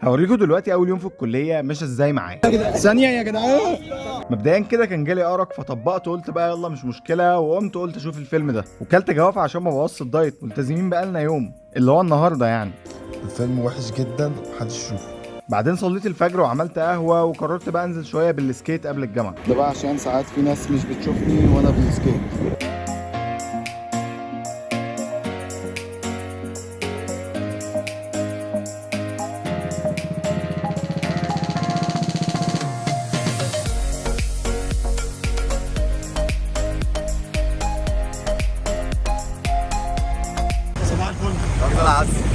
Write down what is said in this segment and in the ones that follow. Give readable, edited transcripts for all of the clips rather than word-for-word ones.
هوريكم دلوقتي اول يوم في الكليه ماشي ازاي معايا. ثانية يا جدعان. مبدئيا كده كان جالي ارق فطبقت قلت بقى يلا مش مشكله، وقمت قلت اشوف الفيلم ده وكلت جوافه عشان ما بوظش الدايت. ملتزمين بقالنا يوم اللي هو النهارده يعني. الفيلم وحش جدا محدش يشوفه. بعدين صليت الفجر وعملت قهوه وقررت بقى انزل شويه بالسكيت قبل الجامعه. ده بقى عشان ساعات في ناس مش بتشوفني وانا بالسكيت. صباح الفل.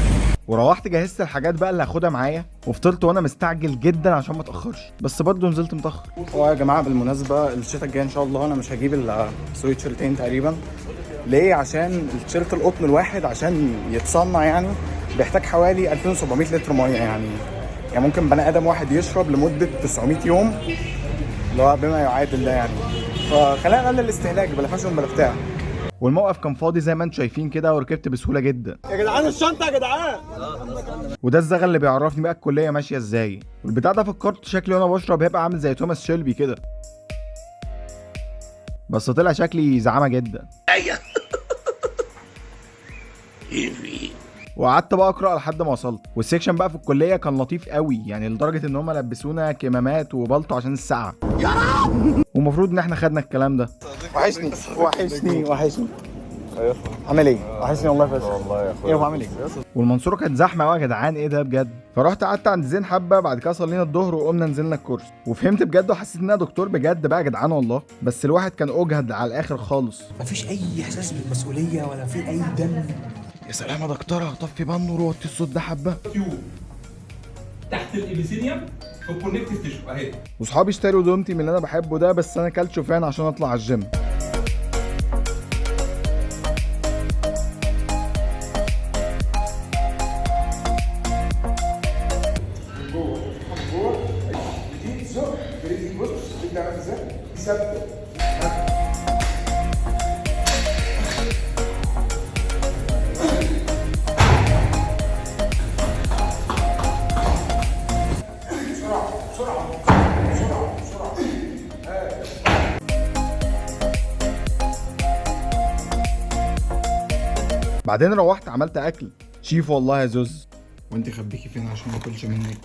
وروحت جهزت الحاجات بقى اللي هاخدها معايا وفطرت وانا مستعجل جدا عشان ما اتاخرش، بس برضه نزلت متاخر. يا جماعه بالمناسبه الشتاء الجاي ان شاء الله انا مش هجيب الا سويتشيرتين تقريبا. ليه؟ عشان التيشيرت القطن الواحد عشان يتصنع يعني بيحتاج حوالي 2700 لتر ميه يعني ممكن بني ادم واحد يشرب لمده 900 يوم، اللي هو بما يعادل ده يعني. فخلينا نقلل الاستهلاك بلا فاشن بلا بتاع. والموقف كان فاضي زي ما انتم شايفين كده وركبت بسهوله جدا. يا جدعان الشنطه يا جدعان. وده الزغل اللي بيعرفني بقى الكليه ماشيه ازاي. والبتاع ده فكرت شكلي وانا بشرب هيبقى عامل زي توماس شيلبي كده، بس طلع شكلي زعامه جدا. وقعدت بقى اقرا لحد ما وصلت. والسكشن بقى في الكليه كان لطيف قوي يعني لدرجه ان هم لبسونا كمامات وبلطو عشان السقعه. ومفروض ان احنا خدنا الكلام ده. وحشني وحشني وحشني. عامل ايه؟ وحشني والله. فشخ والله يا اخويا. ايه عامل ايه؟ والمنصوره كانت زحمه قوي يا جدعان، ايه ده بجد. فرحت قعدت عند زين حبه، بعد كده صلينا الظهر وقمنا نزلنا الكورس وفهمت بجد وحسيت ان انا دكتور بجد بقى يا جدعان والله. بس الواحد كان اجهد على الاخر خالص. مفيش اي احساس بالمسؤوليه ولا في اي دم. يا سلام يا دكتوره، طفي بقى النور ووطي الصوت ده حبه. تحت الابيثيليوم في الكونكتيف تيشو اهي. وصحابي اشتروا دومتي من اللي انا بحبه ده، بس انا كلت شوفان عشان اطلع على الجيم. بعدين روحت عملت اكل شيف والله يا زوز. وانت خبيكي فين عشان ما اكلش منك؟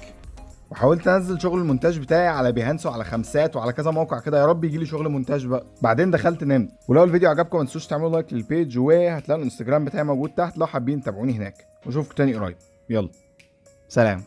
وحاولت انزل شغل المونتاج بتاعي على بيهانس وعلى خمسات وعلى كذا موقع كده، يا رب يجي لي شغل مونتاج بقى. بعدين دخلت نمت. ولو الفيديو عجبكم ما تنسوش تعملوا لايك للبيج، وهتلاقوا الانستجرام بتاعي موجود تحت لو حابين تابعوني هناك. واشوفكم تاني قريب. يلا سلام.